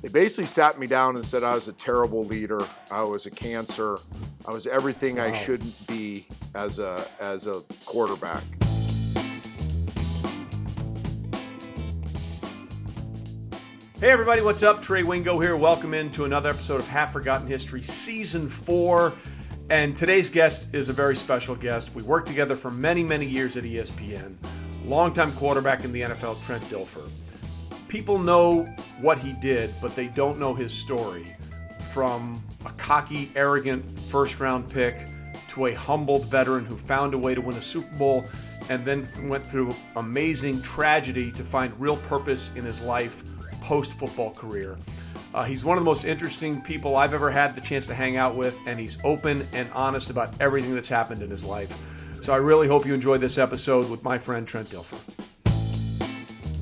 They basically sat me down and said I was a terrible leader. I was a cancer. I was everything I shouldn't be as a quarterback. Hey everybody, what's up? Trey Wingo here. Welcome into another episode of Half Forgotten History, Season 4. And today's guest is a very special guest. We worked together for many, many years at ESPN. Longtime quarterback in the NFL, Trent Dilfer. People know what he did, but they don't know his story. From a cocky, arrogant first-round pick to a humbled veteran who found a way to win a Super Bowl and then went through amazing tragedy to find real purpose in his life post-football career. He's one of the most interesting people I've ever had the chance to hang out with, and he's open and honest about everything that's happened in his life. So I really hope you enjoyed this episode with my friend Trent Dilfer.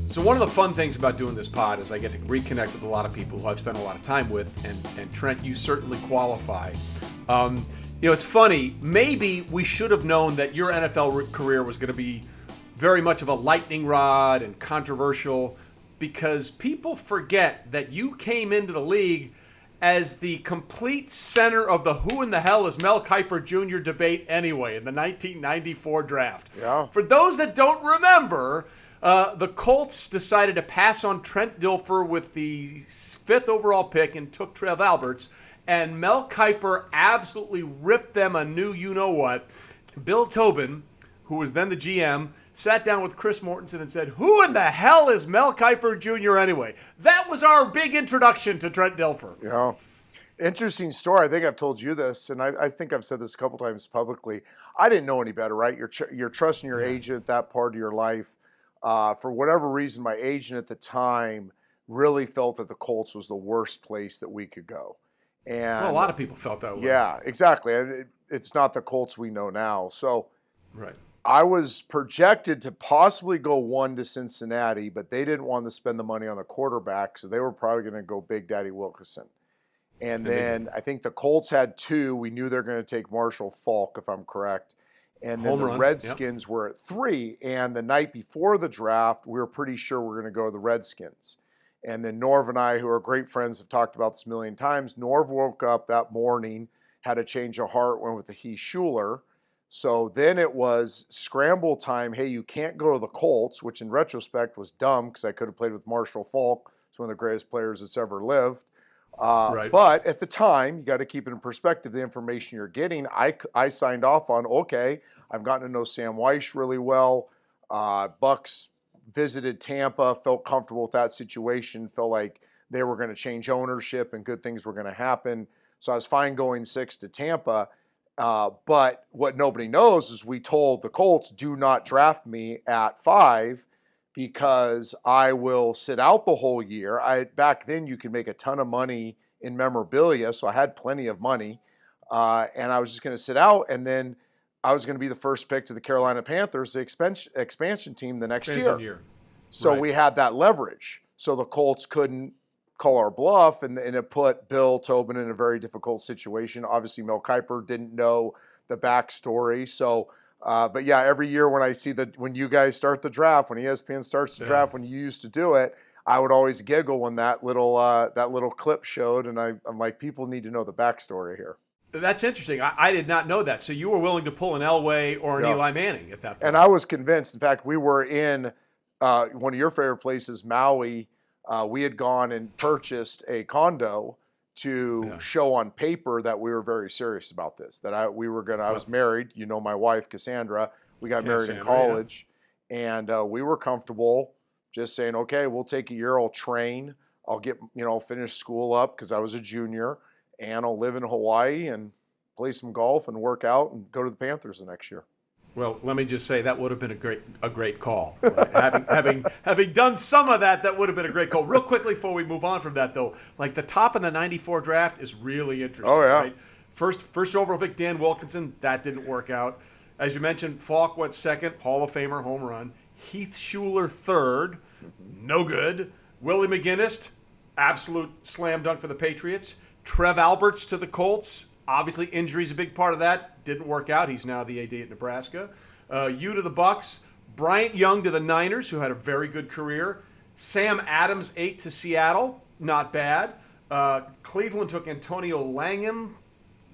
So one of the fun things about doing this pod is I get to reconnect with a lot of people who I've spent a lot of time with, and Trent, you certainly qualify. It's funny, maybe we should have known that your NFL career was going to be very much of a lightning rod and controversial, because people forget that you came into the league as the complete center of the who in the hell is Mel Kiper Jr. debate anyway in the 1994 draft. Yeah. For those that don't remember, the Colts decided to pass on Trent Dilfer with the 5th overall pick and took Trev Alberts, and Mel Kiper absolutely ripped them a new you-know-what. Bill Tobin, who was then the GM, sat down with Chris Mortensen and said, who in the hell is Mel Kiper Jr. anyway? That was our big introduction to Trent Dilfer. Yeah. Interesting story. I think I've told you this, and I think I've said this a couple times publicly. I didn't know any better, right? You're trusting your agent at that part of your life. For whatever reason, my agent at the time really felt that the Colts was the worst place that we could go. And well, a lot of people felt that way. Yeah, exactly. It's not the Colts we know now. So right. I was projected to possibly go 1 to Cincinnati, but they didn't want to spend the money on the quarterback, so they were probably going to go Big Daddy Wilkerson. And then I think the Colts had 2. We knew they were going to take Marshall Faulk, if I'm correct. And then the Redskins were at 3. And the night before the draft, we were pretty sure we were going to go to the Redskins. And then Norv and I, who are great friends, have talked about this a million times. Norv woke up that morning, had a change of heart, went with the Heath Schuler. So then it was scramble time. Hey, you can't go to the Colts, which in retrospect was dumb because I could have played with Marshall Faulk. He's one of the greatest players that's ever lived. Right. But at the time, you got to keep it in perspective, the information you're getting. I signed off on, okay, I've gotten to know Sam Weish really well. Bucs visited Tampa, felt comfortable with that situation, felt like they were going to change ownership and good things were going to happen. So I was fine going 6 to Tampa. But what nobody knows is we told the Colts, do not draft me at 5 because I will sit out the whole year. Back then you could make a ton of money in memorabilia, so I had plenty of money. And I was just going to sit out, and then I was going to be the first pick to the Carolina Panthers, the expansion team the next year. So we had that leverage. So the Colts couldn't call our bluff, and it put Bill Tobin in a very difficult situation. Obviously, Mel Kiper didn't know the backstory. So, but yeah, every year when I see when you guys start the draft, when ESPN starts the draft, when you used to do it, I would always giggle when that little clip showed, and I'm like, people need to know the backstory here. That's interesting. I did not know that. So you were willing to pull an Elway or an Eli Manning at that point. And I was convinced. In fact, we were in one of your favorite places, Maui. We had gone and purchased a condo to show on paper that we were very serious about this. That I was married. You know my wife, Cassandra. We got married in college, and we were comfortable just saying, okay, we'll take a year. I'll train. I'll get finish school up because I was a junior, and I'll live in Hawaii and play some golf and work out and go to the Panthers the next year. Well, let me just say that would have been a great call. Right? having done some of that would have been a great call. Real quickly before we move on from that, though, like the top of the '94 draft is really interesting. Oh yeah. Right? First overall pick, Dan Wilkinson, that didn't work out. As you mentioned, Faulk went 2nd, Hall of Famer, home run. Heath Schuler 3rd, no good. Willie McGinnis, absolute slam dunk for the Patriots. Trev Alberts to the Colts. Obviously, injury's a big part of that. Didn't work out. He's now the AD at Nebraska. You to the Bucs. Bryant Young to the Niners, who had a very good career. Sam Adams, 8 to Seattle. not bad. Cleveland took Antonio Langham,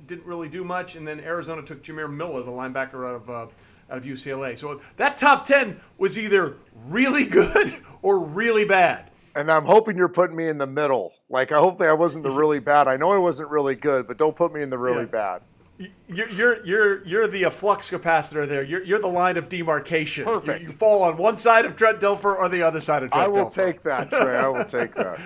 didn't really do much, and then Arizona took Jameer Miller, the linebacker out of UCLA. So that top 10 was either really good or really bad. And I'm hoping you're putting me in the middle. Like, I hope that I wasn't the really bad. I know I wasn't really good, but don't put me in the really bad. You're the flux capacitor there. You're the line of demarcation. Perfect. You fall on one side of Trent Dilfer or the other side of Trent Dilfer. I will take that, Trey. I will take that.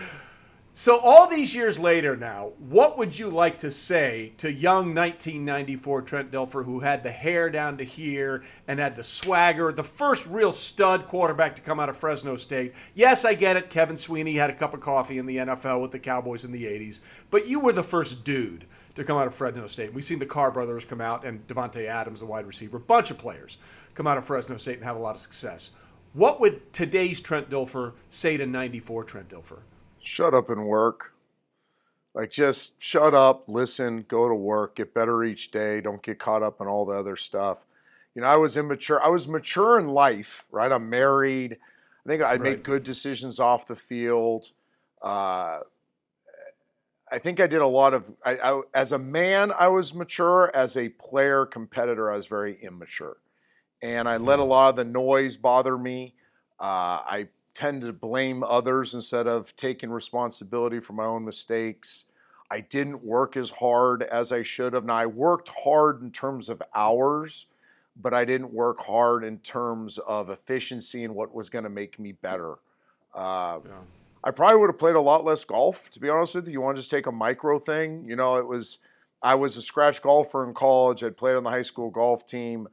So all these years later now, what would you like to say to young 1994 Trent Dilfer, who had the hair down to here and had the swagger, the first real stud quarterback to come out of Fresno State? Yes, I get it. Kevin Sweeney had a cup of coffee in the NFL with the Cowboys in the 80s, but you were the first dude to come out of Fresno State. We've seen the Carr brothers come out and Devontae Adams, the wide receiver, a bunch of players come out of Fresno State and have a lot of success. What would today's Trent Dilfer say to 94 Trent Dilfer? Shut up and work. Like, just shut up, listen, go to work, get better each day. Don't get caught up in all the other stuff. You know, I was immature. I was mature in life, right? I'm married. I think I made good decisions off the field. I think I did a lot of, as a man, I was mature. As a player, competitor, I was very immature. And I let a lot of the noise bother me. I tend to blame others instead of taking responsibility for my own mistakes. I didn't work as hard as I should have. Now, I worked hard in terms of hours, but I didn't work hard in terms of efficiency and what was going to make me better. I probably would have played a lot less golf, to be honest with you. You want to just take a micro thing? You know, I was a scratch golfer in college. I'd played on the high school golf team.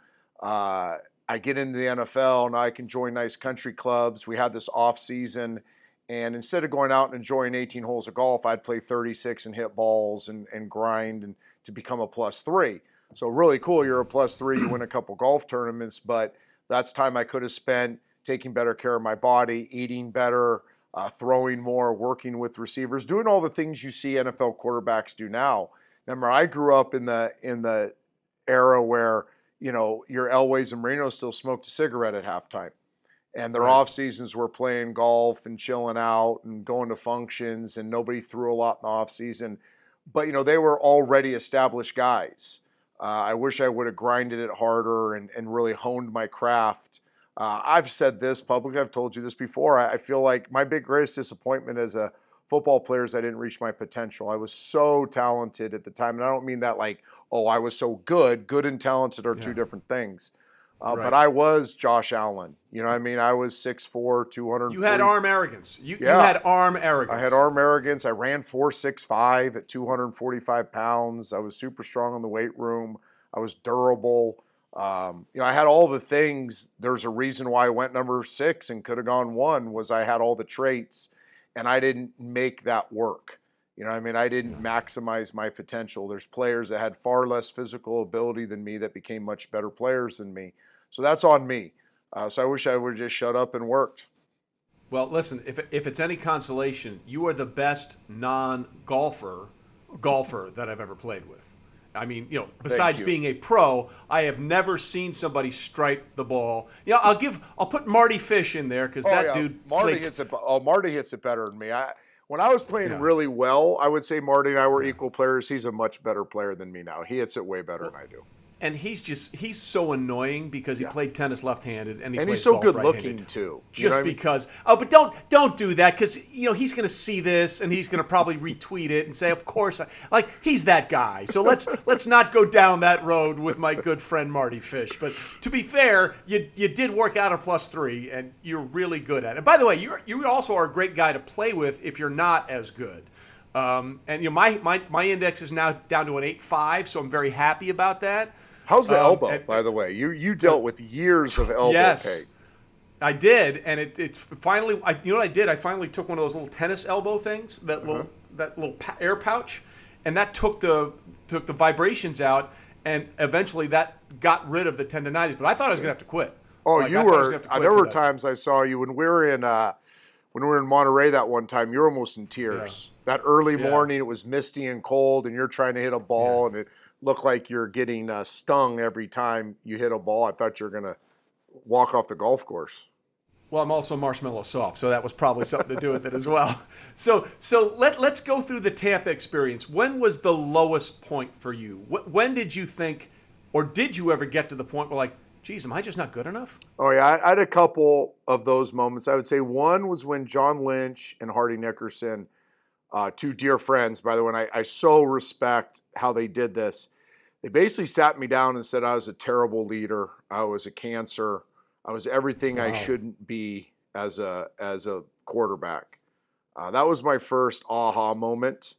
I get into the NFL, and I can join nice country clubs. We had this off season, and instead of going out and enjoying 18 holes of golf, I'd play 36 and hit balls and grind and to become a +3. So really cool. You're a +3. You win a couple golf tournaments, but that's time I could have spent taking better care of my body, eating better, throwing more, working with receivers, doing all the things you see NFL quarterbacks do now. Remember, I grew up in the era where, you know, your Elways and Marino still smoked a cigarette at halftime. And their off seasons were playing golf and chilling out and going to functions, and nobody threw a lot in the off season. But, you know, they were already established guys. I wish I would have grinded it harder and really honed my craft. I've said this publicly. I've told you this before. I feel like my greatest disappointment as a football player is I didn't reach my potential. I was so talented at the time. And I don't mean that like, oh, I was so good. Good and talented are two different things. But I was Josh Allen. You know what I mean? I was 6'4", 200. You had arm arrogance. You had arm arrogance. I had arm arrogance. I ran 4.65 at 245 pounds. I was super strong in the weight room. I was durable. You know, I had all the things. There's a reason why I went number 6 and could have gone 1 was I had all the traits, and I didn't make that work. You know what I mean? I didn't maximize my potential. There's players that had far less physical ability than me that became much better players than me. So that's on me. So I wish I would have just shut up and worked. Well, listen, if it's any consolation, you are the best non-golfer that I've ever played with. I mean, you know, besides being a pro, I have never seen somebody stripe the ball. You know, I'll put Marty Fish in there because dude Marty hits it. Oh, Marty hits it better than me. When I was playing really well, I would say Marty and I were equal players. He's a much better player than me now. He hits it way better than I do. And he's so annoying because he played tennis left-handed and he's so good looking too. Just because. Oh, but don't do that because you know he's going to see this and he's going to probably retweet it and say, of course, like he's that guy. So let's not go down that road with my good friend Marty Fish. But to be fair, you did work out a +3 and you're really good at it. By the way, you also are a great guy to play with if you're not as good. And you know my index is now down to an 8.5, so I'm very happy about that. How's the elbow, by the way? You dealt with years of elbow pain. I did, and it's finally. You know what I did? I finally took one of those little tennis elbow things, that little air pouch, and that took the vibrations out, and eventually that got rid of the tendonitis. But I thought I was gonna have to quit. Oh, like, you were. There were times I saw you when we were in Monterey that one time. You're almost in tears. Yeah. That early morning, it was misty and cold, and you're trying to hit a ball, and it looked like you're getting stung every time you hit a ball. I thought you were going to walk off the golf course. Well, I'm also marshmallow soft, so that was probably something to do with it as well. So let's go through the Tampa experience. When was the lowest point for you? When did you think, or did you ever get to the point where like, geez, am I just not good enough? Oh yeah, I had a couple of those moments. I would say one was when John Lynch and Hardy Nickerson, two dear friends, by the way, and I so respect how they did this. They basically sat me down and said I was a terrible leader. I was a cancer. I was everything I Wow. shouldn't be as a quarterback. That was my first aha moment.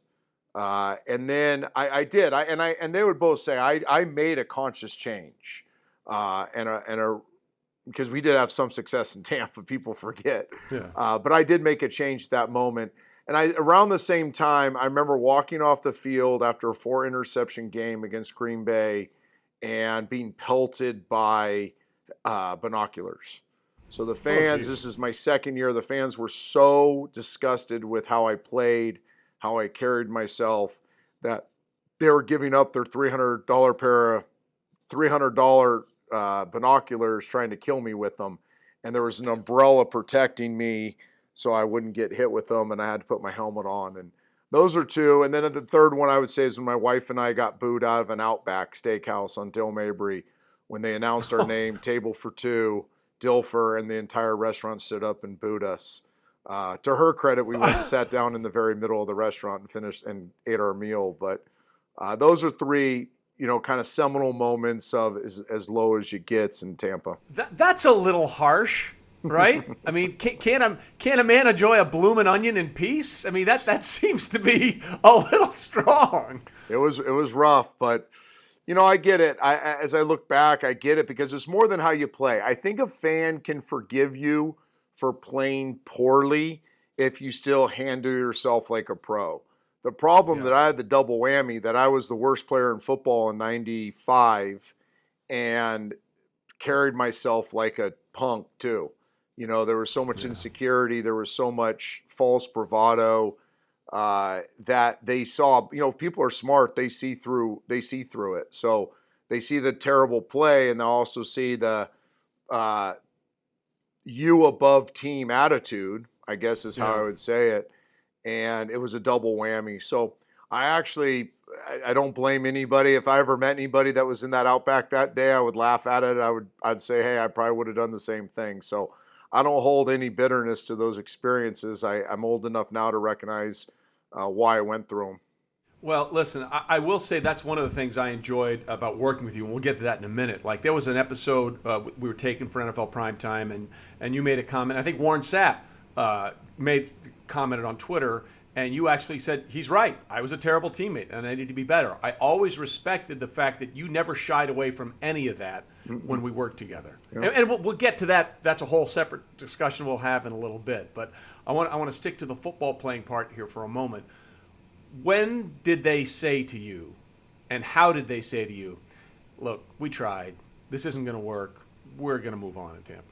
And then I did. And they would both say I made a conscious change. And because we did have some success in Tampa, people forget. Yeah. But I did make a change at that moment. And around the same time, I remember walking off the field after a 4 interception game against Green Bay and being pelted by binoculars. So the Oh, fans, geez. this is my second year, the fans were so disgusted with how I played, how I carried myself, that they were giving up their $300 pair of $300 binoculars trying to kill me with them. And there was an umbrella protecting me so I wouldn't get hit with them, and I had to put my helmet on. And those are two. And then the third one I would say is when my wife and I got booed out of an Outback Steakhouse on Dill Mabry when they announced our name, table for two, Dilfer, and the entire restaurant stood up and booed us. To her credit, we went and sat down in the very middle of the restaurant and finished and ate our meal. But those are three, kind of seminal moments of as low as you gets in Tampa. That's a little harsh, right? I mean, can't a man enjoy a bloomin' onion in peace? I mean, that seems to be a little strong. It was rough, but I get it. As I look back, I get it because it's more than how you play. I think a fan can forgive you for playing poorly if you still handle yourself like a pro. The problem Yeah. that I had the double whammy that I was the worst player in football in 95 and carried myself like a punk too. There was so much Yeah. insecurity, there was so much false bravado that they saw. People are smart; they see through it. So they see the terrible play, and they also see the uh, you above team attitude, I guess is how Yeah. I would say it. And it was a double whammy. So I don't blame anybody. If I ever met anybody that was in that Outback that day, I would laugh at it. I'd say, hey, I probably would have done the same thing. So I don't hold any bitterness to those experiences. I'm old enough now to recognize why I went through them. Well, listen, I will say that's one of the things I enjoyed about working with you, and we'll get to that in a minute. Like there was an episode we were taking for NFL Primetime, and you made a comment. I think Warren Sapp commented on Twitter, and you actually said he's right. I was a terrible teammate, and I need to be better. I always respected the fact that you never shied away from any of that when we worked together. Yeah. And we'll get to that. That's a whole separate discussion we'll have in a little bit. But I want to stick to the football playing part here for a moment. When did they say to you, and how did they say to you, look, we tried. This isn't going to work. We're going to move on in Tampa?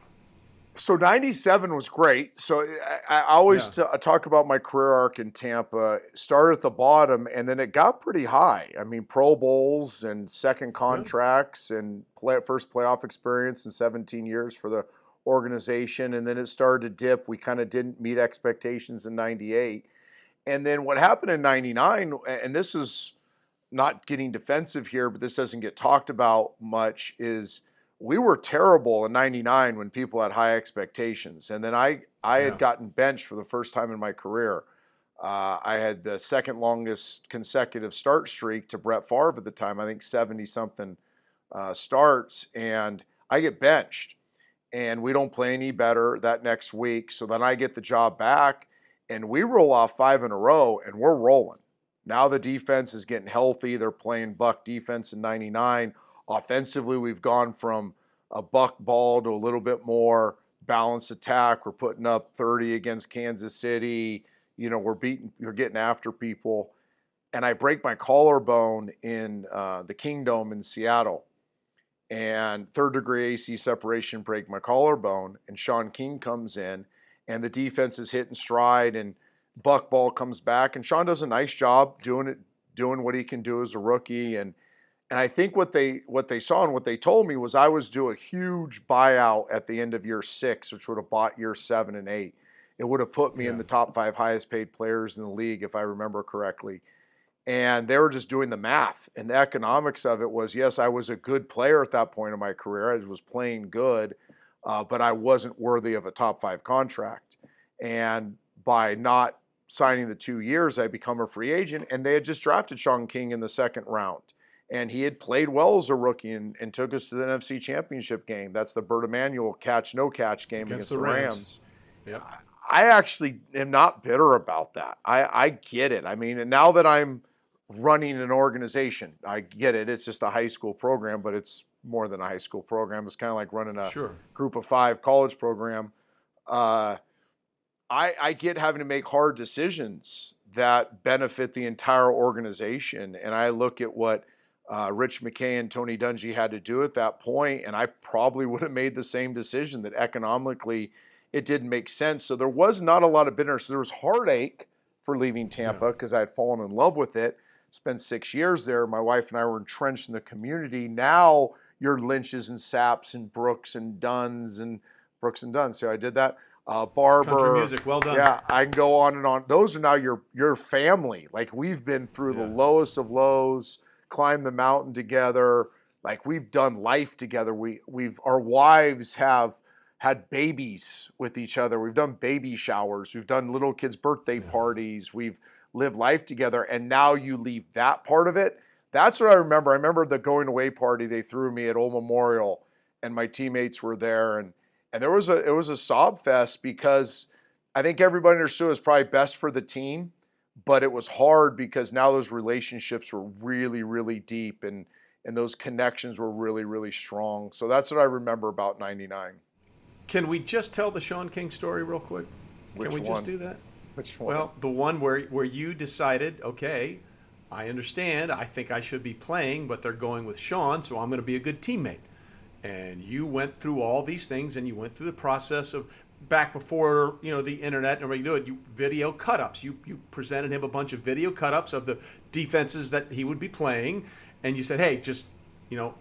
So 97 was great. So I always talk about my career arc in Tampa. Started at the bottom, and then it got pretty high. I mean, Pro Bowls and second contracts and first playoff experience in 17 years for the organization. And then it started to dip. We kind of didn't meet expectations in 98. And then what happened in 99, and this is not getting defensive here, but this doesn't get talked about much, is we were terrible in 99 when people had high expectations. And then I had gotten benched for the first time in my career. I had the second longest consecutive start streak to Brett Favre at the time, I think 70-something starts, and I get benched. And we don't play any better that next week. So then I get the job back, and we roll off 5 in a row, and we're rolling. Now the defense is getting healthy. They're playing Buck defense in 99. Offensively, we've gone from a Buck ball to a little bit more balanced attack. We're putting up 30 against Kansas City. We're getting after people. And I break my collarbone in the Kingdome in Seattle. And third-degree AC separation, break my collarbone. And Shaun King comes in, and the defense is hitting stride, and Buck ball comes back. And Shaun does a nice job doing what he can do as a rookie. And And I think what they saw and what they told me was I was due a huge buyout at the end of year 6, which would have bought year 7 and 8. It would have put me in the top 5 highest paid players in the league, if I remember correctly. And they were just doing the math. And the economics of it was, yes, I was a good player at that point in my career. I was playing good, but I wasn't worthy of a top 5 contract. And by not signing the 2 years, I become a free agent. And they had just drafted Shaun King in the 2nd round. And he had played well as a rookie and took us to the NFC Championship game. That's the Bert Emanuel catch-no-catch game against the Rams. Yep. I actually am not bitter about that. I get it. I mean, and now that I'm running an organization, I get it. It's just a high school program, but it's more than a high school program. It's kind of like running a group of 5 college program. I get having to make hard decisions that benefit the entire organization. And I look at what Rich McKay and Tony Dungy had to do at that point, and I probably would have made the same decision, that economically it didn't make sense. So there was not a lot of bitterness. There was heartache for leaving Tampa because I had fallen in love with it. Spent 6 years there. My wife and I were entrenched in the community. Now you're Lynch's and Sapps and Brooks and Dunn's and Brooks and Dunn. So I did that. Barber. Country music, well done. Yeah, I can go on and on. Those are now your family. Like, we've been through the lowest of lows, climbed the mountain together. Like, we've done life together. Our wives have had babies with each other. We've done baby showers. We've done little kids' birthday parties. We've lived life together. And now you leave that part of it. That's what I remember. I remember the going away party they threw me at Old Memorial, and my teammates were there. And it was a sob fest, because I think everybody understood it was probably best for the team, but it was hard because now those relationships were really, really deep, and those connections were really, really strong. So that's what I remember about 99. Can we just tell the Shaun King story real quick? Can we just do that? Which one? Well, the one where you decided, okay, I understand, I think I should be playing, but they're going with Shaun, so I'm going to be a good teammate. And you went through all these things, and you went through the process of, back before the internet and everybody knew it, video cut-ups. You presented him a bunch of video cut-ups of the defenses that he would be playing, and you said, hey, just,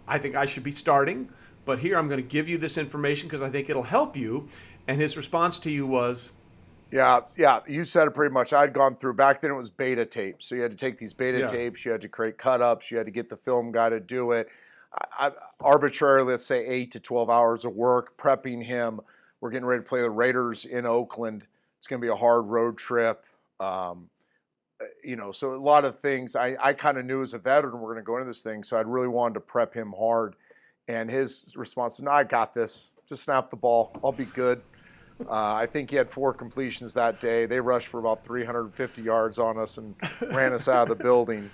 I think I should be starting, but here I'm going to give you this information because I think it'll help you. And his response to you was, Yeah, you said it pretty much. I'd gone through, back then it was beta tapes. So you had to take these beta tapes, you had to create cut-ups, you had to get the film guy to do it. I arbitrarily, let's say 8 to 12 hours of work, prepping him. We're getting ready to play the Raiders in Oakland. It's going to be a hard road trip. So a lot of things I kind of knew as a veteran we're going to go into this thing, so I really wanted to prep him hard. And his response was, no, I got this. Just snap the ball. I'll be good. I think he had 4 completions that day. They rushed for about 350 yards on us and ran us out of the building.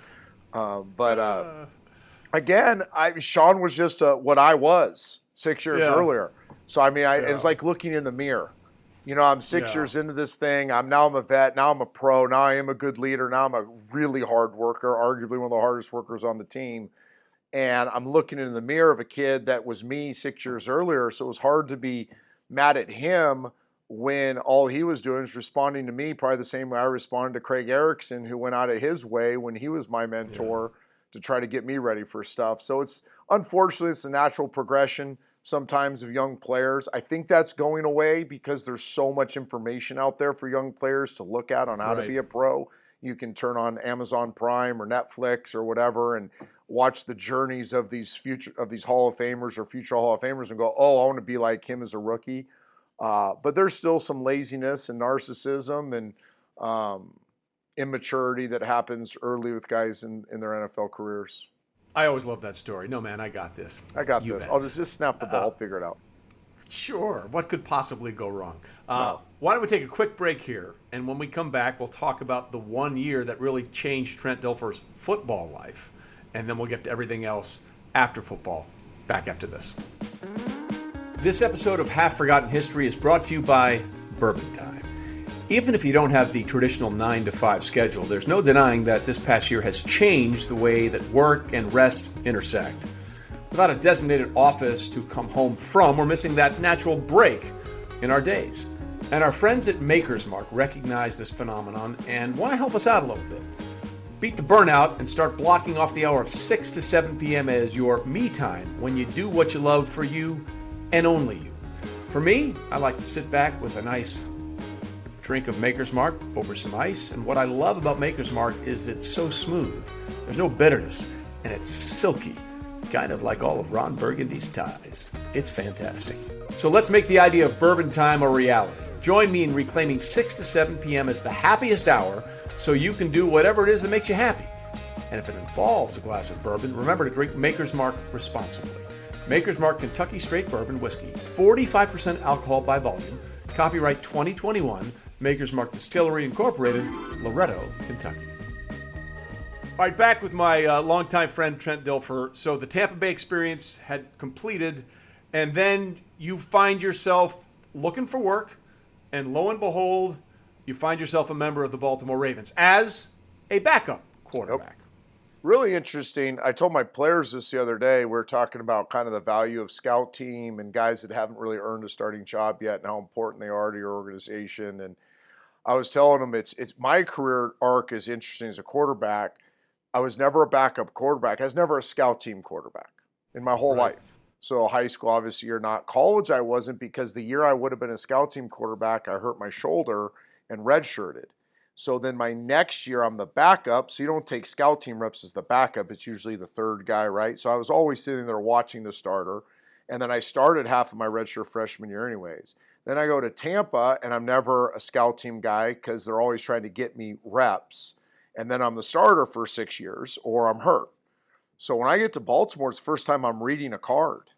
Again, Shaun was just what I was 6 years earlier. So, it's like looking in the mirror. I'm 6 years into this thing. I'm a vet. Now I'm a pro. Now I am a good leader. Now I'm a really hard worker, arguably one of the hardest workers on the team. And I'm looking in the mirror of a kid that was me 6 years earlier. So it was hard to be mad at him when all he was doing is responding to me probably the same way I responded to Craig Erickson, who went out of his way when he was my mentor to try to get me ready for stuff. So unfortunately, it's a natural progression sometimes of young players. I think that's going away because there's so much information out there for young players to look at on how to be a pro. You can turn on Amazon Prime or Netflix or whatever and watch the journeys of these Hall of Famers or future Hall of Famers and go, oh, I want to be like him as a rookie. But there's still some laziness and narcissism and immaturity that happens early with guys in their NFL careers. I always love that story. No, man, I got this. I got this. Bet. I'll just snap the ball, figure it out. Sure. What could possibly go wrong? Why don't we take a quick break here, and when we come back, we'll talk about the 1 year that really changed Trent Dilfer's football life, and then we'll get to everything else after football. Back after this. This episode of Half Forgotten History is brought to you by Bourbon Time. Even if you don't have the traditional 9-to-5 schedule, there's no denying that this past year has changed the way that work and rest intersect. Without a designated office to come home from, we're missing that natural break in our days. And our friends at Maker's Mark recognize this phenomenon and want to help us out a little bit. Beat the burnout and start blocking off the hour of 6 to 7 p.m. as your me time when you do what you love for you and only you. For me, I like to sit back with a nice drink of Maker's Mark over some ice. And what I love about Maker's Mark is it's so smooth. There's no bitterness and it's silky, kind of like all of Ron Burgundy's ties. It's fantastic. So let's make the idea of bourbon time a reality. Join me in reclaiming 6 to 7 p.m. as the happiest hour so you can do whatever it is that makes you happy. And if it involves a glass of bourbon, remember to drink Maker's Mark responsibly. Maker's Mark Kentucky Straight Bourbon Whiskey, 45% alcohol by volume, copyright 2021, Maker's Mark Distillery Incorporated, Loretto, Kentucky. All right, back with my longtime friend Trent Dilfer. So the Tampa Bay experience had completed, and then you find yourself looking for work, and lo and behold, you find yourself a member of the Baltimore Ravens as a backup quarterback. Yep. Really interesting. I told my players this the other day. We were talking about kind of the value of scout team and guys that haven't really earned a starting job yet and how important they are to your organization. And I was telling them it's my career arc is interesting as a quarterback. I was never a backup quarterback. I was never a scout team quarterback in my whole life. So high school, obviously, you're not. College, I wasn't, because the year I would have been a scout team quarterback, I hurt my shoulder and redshirted. So then my next year, I'm the backup. So you don't take scout team reps as the backup. It's usually the third guy, right? So I was always sitting there watching the starter. And then I started half of my redshirt freshman year anyways. Then I go to Tampa, and I'm never a scout team guy because they're always trying to get me reps. And then I'm the starter for 6 years, or I'm hurt. So when I get to Baltimore, it's the first time I'm reading a card.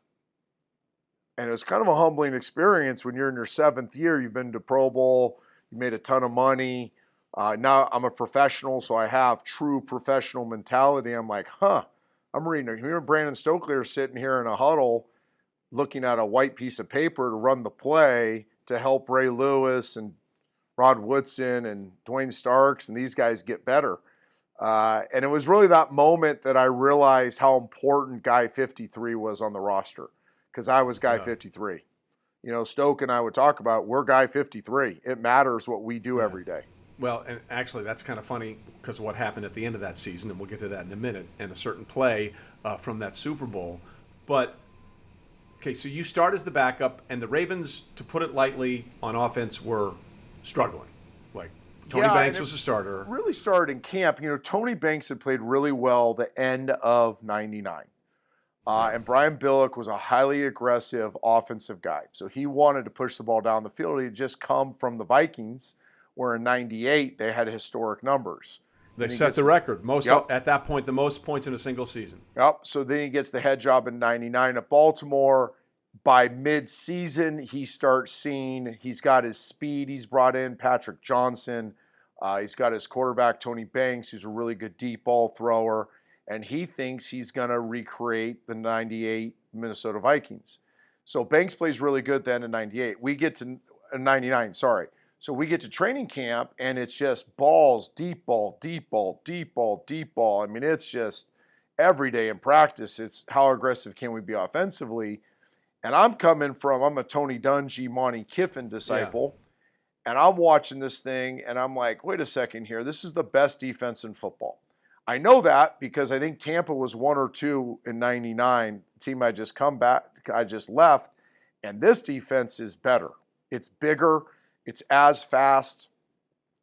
And it was kind of a humbling experience when you're in your 7th year. You've been to Pro Bowl. You made a ton of money. Now I'm a professional, so I have true professional mentality. I'm like, I'm reading it. You and Brandon Stokely are sitting here in a huddle looking at a white piece of paper to run the play to help Ray Lewis and Rod Woodson and Dwayne Starks and these guys get better. And it was really that moment that I realized how important Guy 53 was on the roster, because I was Guy 53. You know, Stoke and I would talk about, we're Guy 53. It matters what we do every day. Well, and actually that's kind of funny because of what happened at the end of that season, and we'll get to that in a minute, and a certain play from that Super Bowl. But, okay, so you start as the backup, and the Ravens, to put it lightly, on offense were struggling. Like, Tony Banks was a starter. Really started in camp. You know, Tony Banks had played really well the end of 99. And Brian Billick was a highly aggressive offensive guy. So he wanted to push the ball down the field. He had just come from the Vikings, where in 98 they had historic numbers. They set the record. At that point, the most points in a single season. Yep. So then he gets the head job in 99 at Baltimore. By mid-season, he starts seeing he's got his speed. He's brought in Patrick Johnson. He's got his quarterback, Tony Banks, who's a really good deep ball thrower. And he thinks he's going to recreate the 98 Minnesota Vikings. So Banks plays really good then in 98. We get to 99, sorry. So we get to training camp, and it's just balls, deep ball, deep ball, deep ball, deep ball. I mean, it's just every day in practice. It's how aggressive can we be offensively? And I'm a Tony Dungy, Monty Kiffin disciple. Yeah. And I'm watching this thing, and I'm like, wait a second here. This is the best defense in football. I know that because I think Tampa was 1 or 2 in 99, the team I just left, and this defense is better. It's bigger, it's as fast,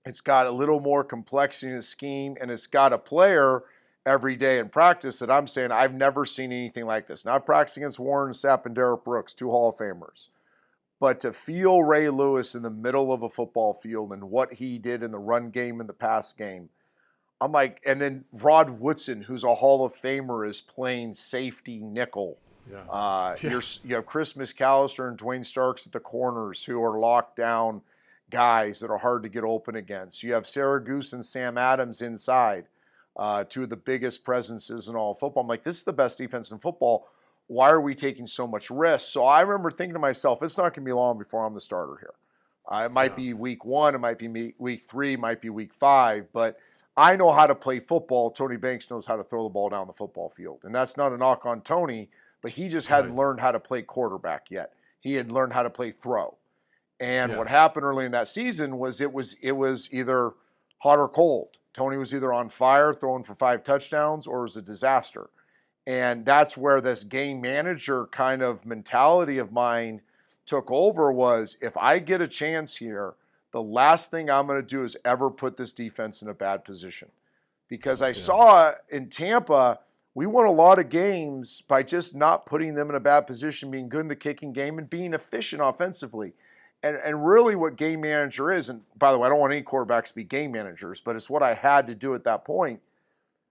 it's got a little more complexity in the scheme, and it's got a player every day in practice that I'm saying I've never seen anything like this. Not practicing against Warren Sapp and Derek Brooks, 2 Hall of Famers. But to feel Ray Lewis in the middle of a football field and what he did in the run game and the pass game, I'm like, and then Rod Woodson, who's a Hall of Famer, is playing safety nickel. Yeah. You have Chris McAllister and Dwayne Starks at the corners, who are locked down guys that are hard to get open against. You have Saragoose and Sam Adams inside, 2 of the biggest presences in all of football. I'm like, this is the best defense in football. Why are we taking so much risk? So I remember thinking to myself, it's not going to be long before I'm the starter here. It might be week 1, it might be week 3, it might be week 5, but I know how to play football. Tony Banks knows how to throw the ball down the football field. And that's not a knock on Tony, but he just hadn't learned how to play quarterback yet. He had learned how to play throw. And what happened early in that season was it was either hot or cold. Tony was either on fire, throwing for 5 touchdowns, or it was a disaster. And that's where this game manager kind of mentality of mine took over was, if I get a chance here, the last thing I'm going to do is ever put this defense in a bad position. Because I saw in Tampa, we won a lot of games by just not putting them in a bad position, being good in the kicking game and being efficient offensively. And really what game manager is, and by the way, I don't want any quarterbacks to be game managers, but it's what I had to do at that point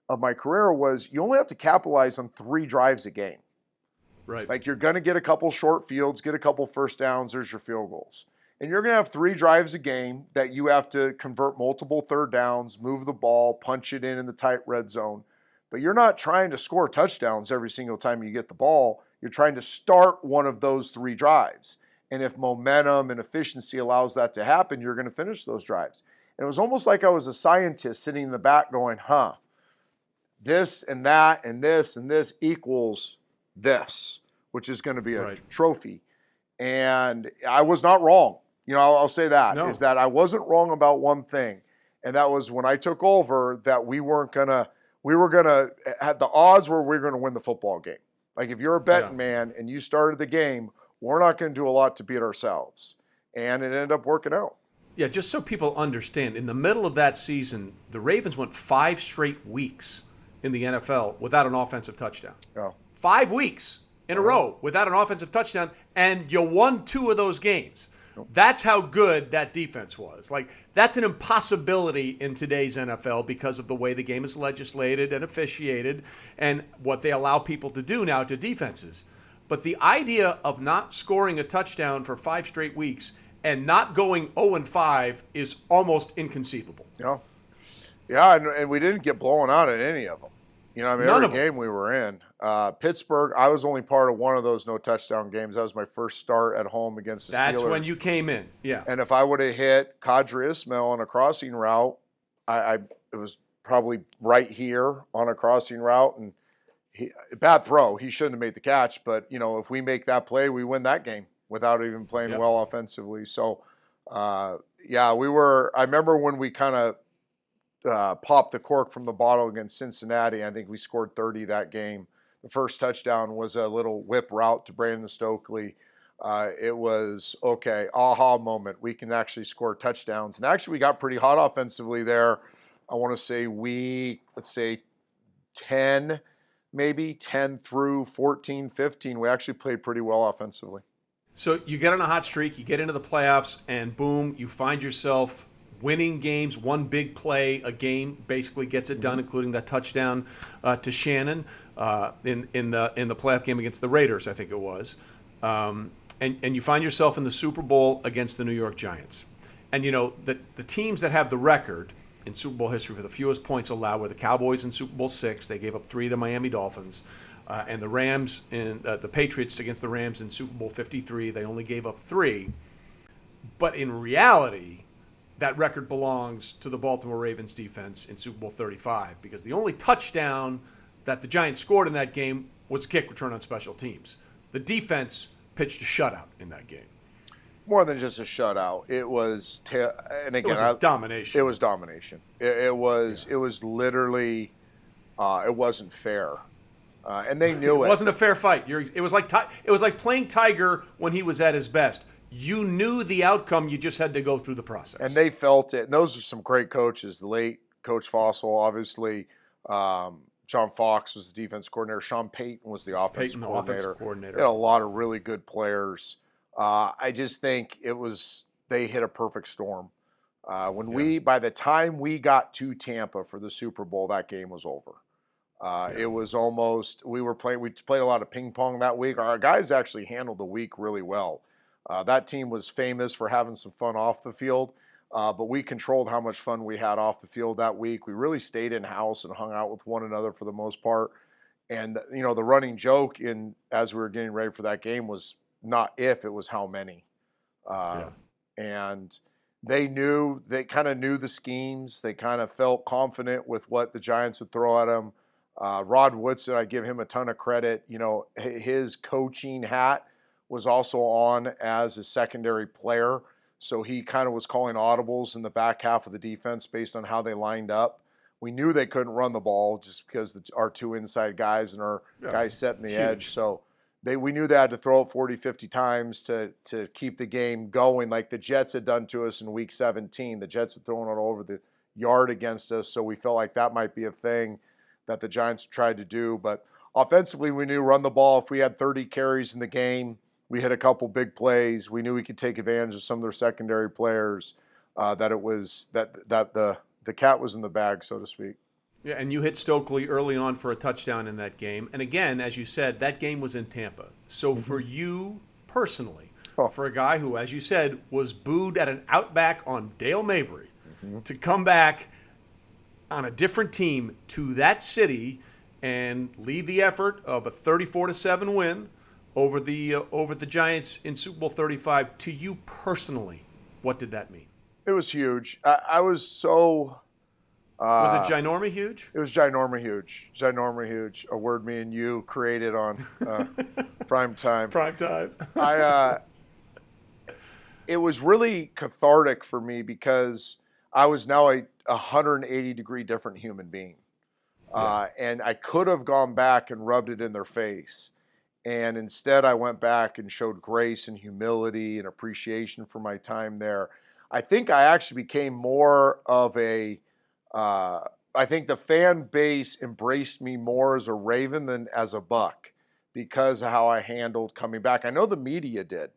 of my career, was you only have to capitalize on 3 drives a game. Right. Like, you're going to get a couple short fields, get a couple first downs, there's your field goals. And you're going to have 3 drives a game that you have to convert multiple third downs, move the ball, punch it in the tight red zone. But you're not trying to score touchdowns every single time you get the ball. You're trying to start one of those 3 drives. And if momentum and efficiency allows that to happen, you're going to finish those drives. And it was almost like I was a scientist sitting in the back going, this and that and this equals this, which is going to be a trophy. And I was not wrong. I'll say that, is that I wasn't wrong about one thing. And that was when I took over, that we were going to have the odds where we were going to win the football game. Like, if you're a betting man and you started the game, we're not going to do a lot to beat ourselves. And it ended up working out. Yeah, just so people understand, in the middle of that season, the Ravens went 5 straight weeks in the NFL without an offensive touchdown. 5 weeks in a row without an offensive touchdown, and you won 2 of those games. That's how good that defense was. Like, that's an impossibility in today's NFL because of the way the game is legislated and officiated and what they allow people to do now to defenses. But the idea of not scoring a touchdown for 5 straight weeks and not going 0-5 is almost inconceivable. And we didn't get blown out at any of them. Every game we were in. Pittsburgh, I was only part of one of those no touchdown games. That was my first start at home against the Steelers. That's when you came in, And if I would have hit Kadri Ismail on a crossing route, it was probably right here on a crossing route, and bad throw. He shouldn't have made the catch, but if we make that play, we win that game without even playing well offensively. So, we were. I remember when we kind of popped the cork from the bottle against Cincinnati. I think we scored 30 that game. The first touchdown was a little whip route to Brandon Stokely. It was aha moment. We can actually score touchdowns, and actually we got pretty hot offensively there. I want to say let's say 10. Maybe 10 through 14, 15, we actually played pretty well offensively. So you get on a hot streak, you get into the playoffs, and boom, you find yourself winning games. One big play a game basically gets it done, including that touchdown to Shannon in the playoff game against the Raiders, I think it was. And you find yourself in the Super Bowl against the New York Giants. And the teams that have the record in Super Bowl history for the fewest points allowed were the Cowboys in Super Bowl 6. They gave up 3 to the Miami Dolphins. And the Rams in the Patriots against the Rams in Super Bowl 53. They only gave up 3. But in reality, that record belongs to the Baltimore Ravens defense in Super Bowl 35, because the only touchdown that the Giants scored in that game was a kick return on special teams. The defense pitched a shutout in that game. More than just a shutout, it was domination. It was domination. It was literally, it wasn't fair, and they knew it. It wasn't a fair fight. It was like playing Tiger when he was at his best. You knew the outcome. You just had to go through the process. And they felt it. And those are some great coaches. The late Coach Fossil, obviously. John Fox was the defense coordinator. Sean Payton was the offensive coordinator. They had a lot of really good players. I just think they hit a perfect storm. By the time we got to Tampa for the Super Bowl, that game was over. It was almost, we played a lot of ping pong that week. Our guys actually handled the week really well. That team was famous for having some fun off the field, but we controlled how much fun we had off the field that week. We really stayed in-house and hung out with one another for the most part. And, the running joke as we were getting ready for that game was not if, it was how many. And they kind of knew the schemes. They kind of felt confident with what the Giants would throw at them. Rod Woodson, I give him a ton of credit. His coaching hat was also on as a secondary player. So he kind of was calling audibles in the back half of the defense based on how they lined up. We knew they couldn't run the ball just because our two inside guys and our guys setting the edge. So we knew they had to throw it 40, 50 times to keep the game going, like the Jets had done to us in Week 17. The Jets had thrown it all over the yard against us, so we felt like that might be a thing that the Giants tried to do. But offensively, we knew run the ball. If we had 30 carries in the game, we hit a couple big plays. We knew we could take advantage of some of their secondary players. That the cat was in the bag, so to speak. Yeah, and you hit Stokely early on for a touchdown in that game. And again, as you said, that game was in Tampa. So for you personally, for a guy who, as you said, was booed at an Outback on Dale Mabry, to come back on a different team to that city and lead the effort of a 34-7 win over the Giants in Super Bowl 35, to you personally, what did that mean? It was huge. I was so... was it ginorma huge? It was ginorma huge. Ginorma huge. A word me and you created on prime time. Prime time. It was really cathartic for me because I was now a 180-degree different human being. And I could have gone back and rubbed it in their face. And instead, I went back and showed grace and humility and appreciation for my time there. I think I actually became more of I think the fan base embraced me more as a Raven than as a Buck because of how I handled coming back. I know the media did.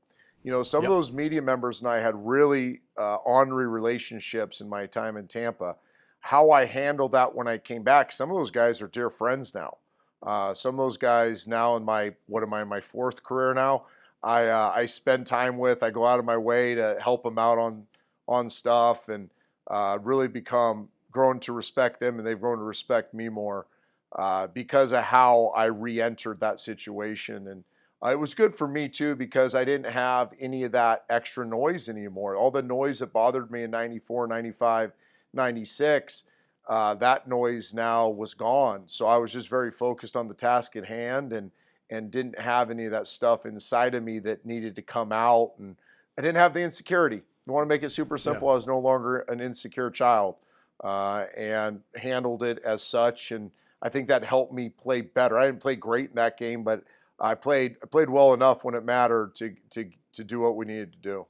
Some of those media members and I had really honorary relationships in my time in Tampa. How I handled that when I came back, some of those guys are dear friends now. Some of those guys now in my fourth career now, I spend time with. I go out of my way to help them out on stuff and really grown to respect them, and they've grown to respect me more because of how I re-entered that situation. And it was good for me too because I didn't have any of that extra noise anymore. All the noise that bothered me in 94, 95, 96, that noise now was gone. So I was just very focused on the task at hand and didn't have any of that stuff inside of me that needed to come out. And I didn't have the insecurity. You want to make it super simple. I was no longer an insecure child and handled it as such. And I think that helped me play better. I didn't play great in that game, but I played well enough when it mattered to do what we needed to do.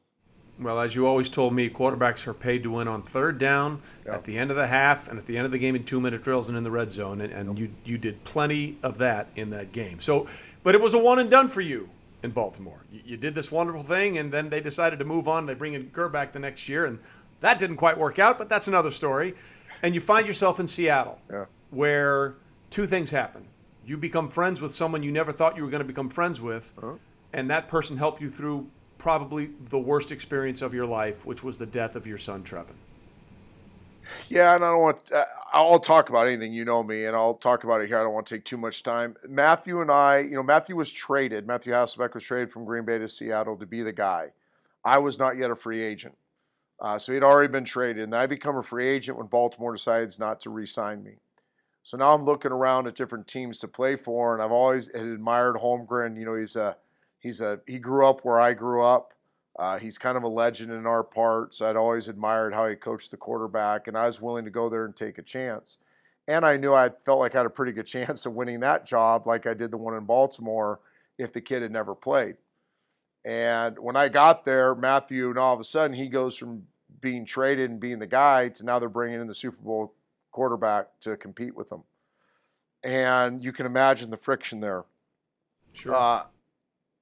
Well, as you always told me, quarterbacks are paid to win on third down, at the end of the half, and at the end of the game in 2-minute drills and in the red zone. And you did plenty of that in that game. So, but it was a one and done for you in Baltimore. You did this wonderful thing, and then they decided to move on. They bring in Gerback the next year, and that didn't quite work out, but that's another story. And you find yourself in Seattle, where two things happen. You become friends with someone you never thought you were going to become friends with, and that person helped you through probably the worst experience of your life, which was the death of your son, Trevin. Yeah, and I don't want. I'll talk about anything. You know me, and I'll talk about it here. I don't want to take too much time. Matthew and I, Matthew was traded. Matthew Hasselbeck was traded from Green Bay to Seattle to be the guy. I was not yet a free agent, so he'd already been traded, and I become a free agent when Baltimore decides not to re-sign me. So now I'm looking around at different teams to play for, and I've always admired Holmgren. He grew up where I grew up. He's kind of a legend in our part, so I'd always admired how he coached the quarterback, and I was willing to go there and take a chance. And I knew I felt like I had a pretty good chance of winning that job like I did the one in Baltimore if the kid had never played. And when I got there, Matthew, and all of a sudden he goes from being traded and being the guy to now they're bringing in the Super Bowl quarterback to compete with them. And you can imagine the friction there. Sure.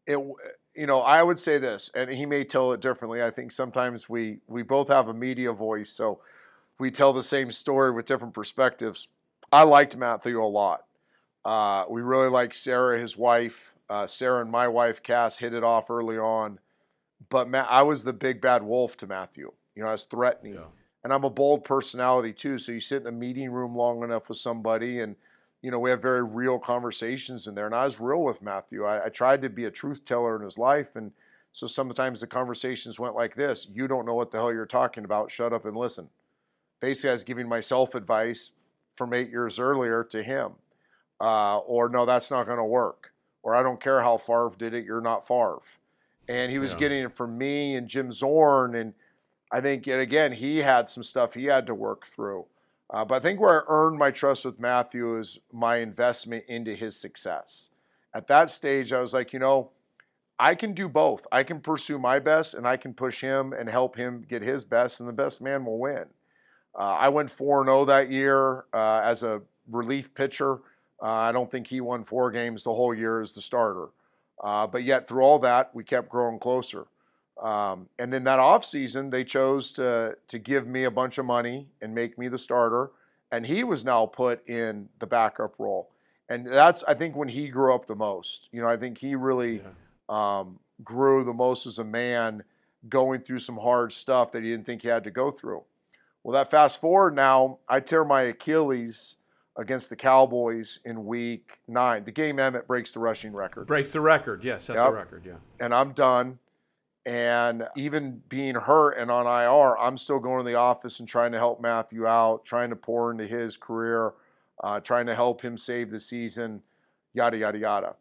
I would say this, and he may tell it differently. I think sometimes we both have a media voice, so we tell the same story with different perspectives. I liked Matthew a lot. We really liked Sarah, his wife. Sarah and my wife, Cass, hit it off early on. But I was the big bad wolf to Matthew. I was threatening. Yeah. And I'm a bold personality too, so you sit in a meeting room long enough with somebody and we have very real conversations in there. And I was real with Matthew. I tried to be a truth teller in his life. And so sometimes the conversations went like this. You don't know what the hell you're talking about. Shut up and listen. Basically, I was giving myself advice from 8 years earlier to him. Or, no, that's not going to work. Or, I don't care how Favre did it. You're not Favre. And he was getting it from me and Jim Zorn. And I think, yet again, he had some stuff he had to work through. But I think where I earned my trust with Matthew is my investment into his success. At that stage, I was like, I can do both. I can pursue my best and I can push him and help him get his best, and the best man will win. I went 4-0 that year as a relief pitcher. I don't think he won 4 games the whole year as the starter. But yet, through all that, we kept growing closer. And then that offseason, they chose to give me a bunch of money and make me the starter. And he was now put in the backup role. And that's, I think, when he grew up the most. I think he really grew the most as a man, going through some hard stuff that he didn't think he had to go through. Well, that fast forward now, I tear my Achilles against the Cowboys in week 9. The game Emmett breaks the rushing record. Breaks the record, yes, set the record, yeah. And I'm done. And even being hurt and on IR, I'm still going to the office and trying to help Matthew out, trying to pour into his career, trying to help him save the season, yada, yada, yada.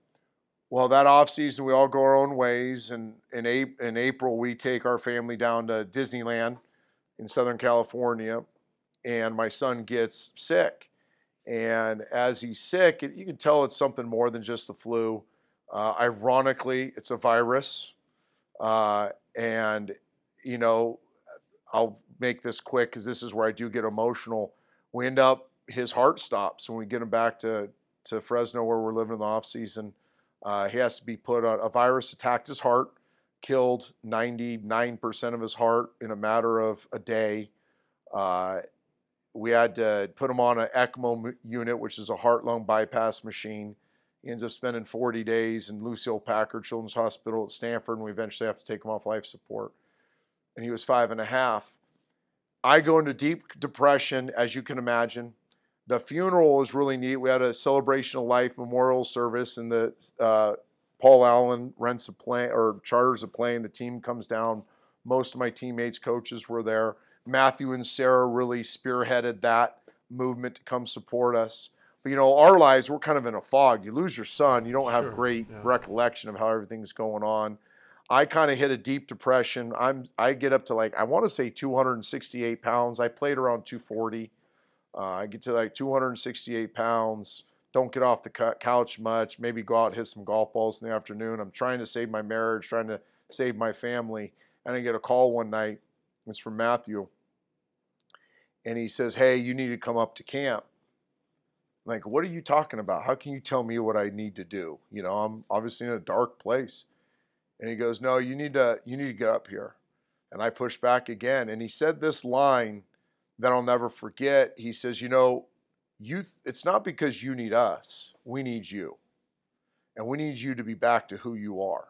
Well, that offseason, we all go our own ways. And in April, we take our family down to Disneyland in Southern California, and my son gets sick. And as he's sick, you can tell it's something more than just the flu. Ironically, it's a virus. And, I'll make this quick because this is where I do get emotional. We end up, his heart stops when we get him back to Fresno where we're living in the off season. He has to be put on, a virus attacked his heart, killed 99% of his heart in a matter of a day. We had to put him on an ECMO unit, which is a heart-lung bypass machine. He ends up spending 40 days in Lucille Packard Children's Hospital at Stanford, and we eventually have to take him off life support. And he was 5.5. I go into deep depression, as you can imagine. The funeral was really neat. We had a celebration of life memorial service, and the Paul Allen rents a plane or charters a plane. The team comes down. Most of my teammates, coaches were there. Matthew and Sarah really spearheaded that movement to come support us. But, our lives, we're kind of in a fog. You lose your son. You don't have great recollection of how everything's going on. I kind of hit a deep depression. I get up to I want to say 268 pounds. I played around 240. I get to 268 pounds. Don't get off the couch much. Maybe go out and hit some golf balls in the afternoon. I'm trying to save my marriage, trying to save my family. And I get a call one night. It's from Matthew. And he says, "Hey, you need to come up to camp." I'm like, "What are you talking about? How can you tell me what I need to do? I'm obviously in a dark place." And he goes, "No, you need to get up here." And I pushed back again. And he said this line that I'll never forget. He says, it's not because you need us. We need you. And we need you to be back to who you are.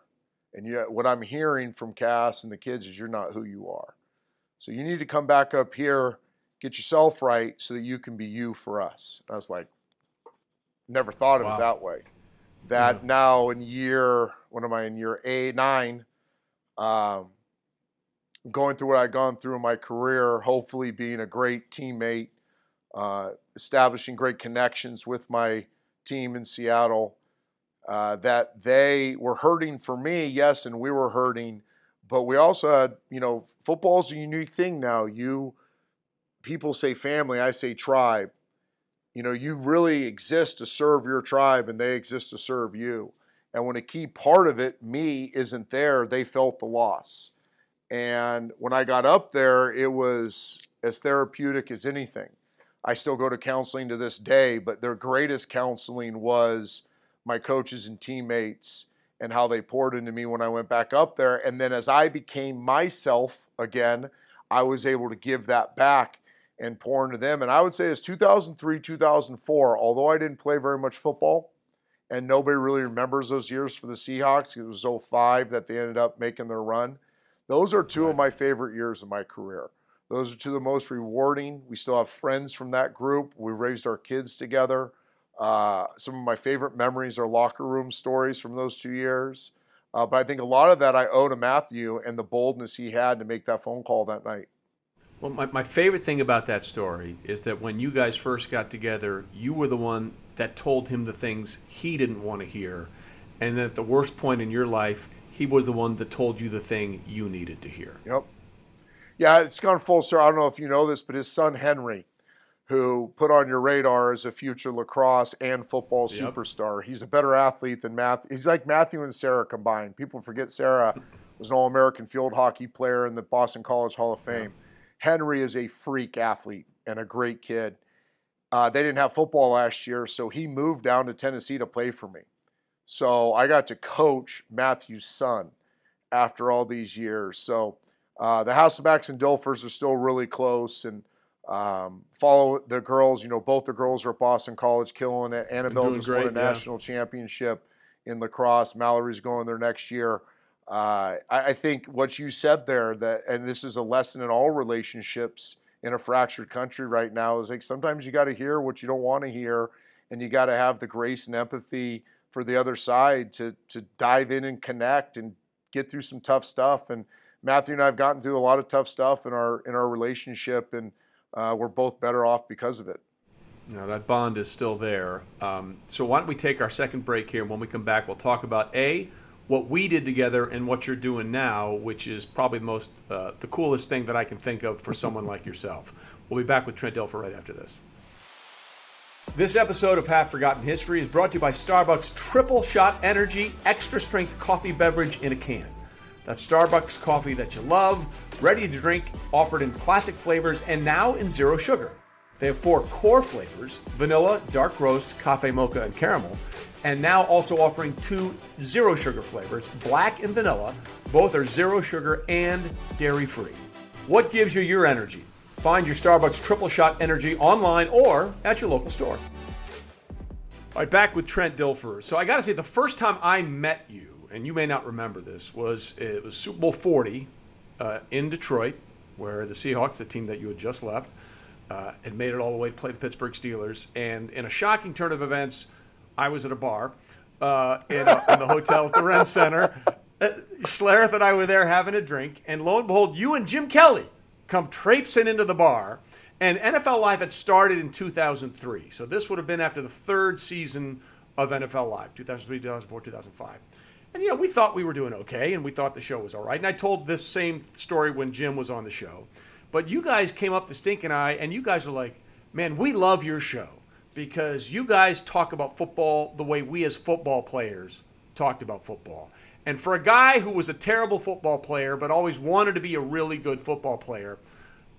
And what I'm hearing from Cass and the kids is you're not who you are. So you need to come back up here, get yourself right so that you can be you for us. And I was like, never thought of it that way. That now in year 9, going through what I've gone through in my career, hopefully being a great teammate, establishing great connections with my team in Seattle, that they were hurting for me, yes, and we were hurting, but we also had, football's a unique thing now. People say family, I say tribe. You really exist to serve your tribe, and they exist to serve you. And when a key part of it, me, isn't there, they felt the loss. And when I got up there, it was as therapeutic as anything. I still go to counseling to this day, but their greatest counseling was my coaches and teammates and how they poured into me when I went back up there. And then as I became myself again, I was able to give that back and pour into them. And I would say it's 2003, 2004, although I didn't play very much football, and nobody really remembers those years for the Seahawks. It was 2005 that they ended up making their run. Those are two of my favorite years of my career. Those are two of the most rewarding. We still have friends from that group. We raised our kids together. Some of my favorite memories are locker room stories from those 2 years. But I think a lot of that I owe to Matthew and the boldness he had to make that phone call that night. Well, my favorite thing about that story is that when you guys first got together, you were the one that told him the things he didn't want to hear. And at the worst point in your life, he was the one that told you the thing you needed to hear. Yep. Yeah, it's gone full circle. I don't know if you know this, but his son Henry who put on your radar as a future lacrosse and football Yep. superstar. He's a better athlete than Matthew. He's like Matthew and Sarah combined. People forget Sarah was an All-American field hockey player in the Boston College Hall of Fame. Henry is a freak athlete and a great kid. They didn't have football last year, so he moved down to Tennessee to play for me. So I got to coach Matthew's son after all these years. So the Hasselbecks and Dilfers are still really close, and follow the girls. You know, both the girls are at Boston College, killing it. Annabelle just won a national championship in lacrosse. Mallory's going there next year. I think what you said there, that, and this is a lesson in all relationships in a fractured country right now, is like sometimes you got to hear what you don't want to hear, and you got to have the grace and empathy for the other side to dive in and connect and get through some tough stuff. And Matthew and I have gotten through a lot of tough stuff in our relationship, and we're both better off because of it. Now, that bond is still there. So why don't we take our second break here, and when we come back, we'll talk about what we did together and what you're doing now, which is probably the coolest thing that I can think of for someone like yourself. We'll be back with Trent Dilfer right after this. This episode of Half Forgotten History is brought to you by Starbucks Triple Shot Energy Extra Strength Coffee Beverage in a Can. That's Starbucks coffee that you love, ready to drink, offered in classic flavors, and now in zero sugar. They have 4 core flavors: vanilla, dark roast, cafe mocha, and caramel. And now also offering 2 zero sugar flavors, black and vanilla. Both are zero sugar and dairy-free. What gives you your energy? Find your Starbucks Triple Shot Energy online or at your local store. All right, back with Trent Dilfer. So I got to say, the first time I met you, and you may not remember this, was Super Bowl 40 in Detroit, where the Seahawks, the team that you had just left, had made it all the way to play the Pittsburgh Steelers. And in a shocking turn of events, I was at a bar in the hotel at the Ren Center. Schlereth and I were there having a drink, and lo and behold, you and Jim Kelly come traipsing into the bar. And NFL Live had started in 2003. So this would have been after the 3rd season of NFL Live, 2003, 2004, 2005. And, we thought we were doing okay, and we thought the show was all right. And I told this same story when Jim was on the show. But you guys came up to Stink and I, and you guys were like, man, we love your show, because you guys talk about football the way we as football players talked about football. And for a guy who was a terrible football player but always wanted to be a really good football player,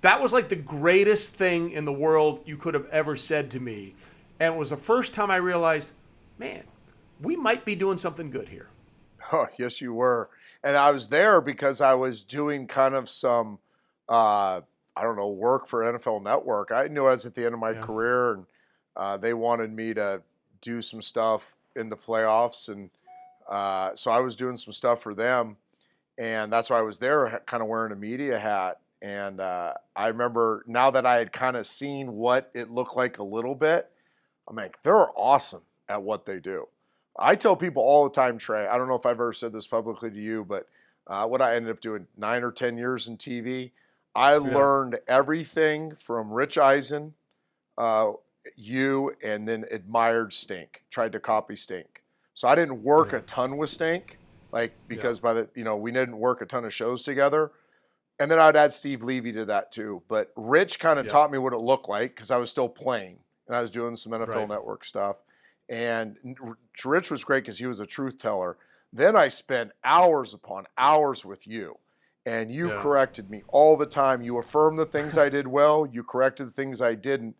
that was like the greatest thing in the world you could have ever said to me. And it was the first time I realized, man, we might be doing something good here. Oh, yes, you were. And I was there because I was doing kind of some, work for NFL Network. I knew I was at the end of my career, and they wanted me to do some stuff in the playoffs. And so I was doing some stuff for them. And that's why I was there kind of wearing a media hat. And I remember, now that I had kind of seen what it looked like a little bit, I'm like, they're awesome at what they do. I tell people all the time, Trey, I don't know if I've ever said this publicly to you, but what I ended up doing 9 or 10 years in TV, I learned everything from Rich Eisen, you, and then admired Stink, tried to copy Stink. So I didn't work a ton with Stink, because we didn't work a ton of shows together. And then I'd add Steve Levy to that too. But Rich kind of taught me what it looked like, because I was still playing and I was doing some NFL Network stuff. And Rich was great because he was a truth teller. Then I spent hours upon hours with you, and you corrected me all the time. You affirmed the things I did well. You corrected the things I didn't.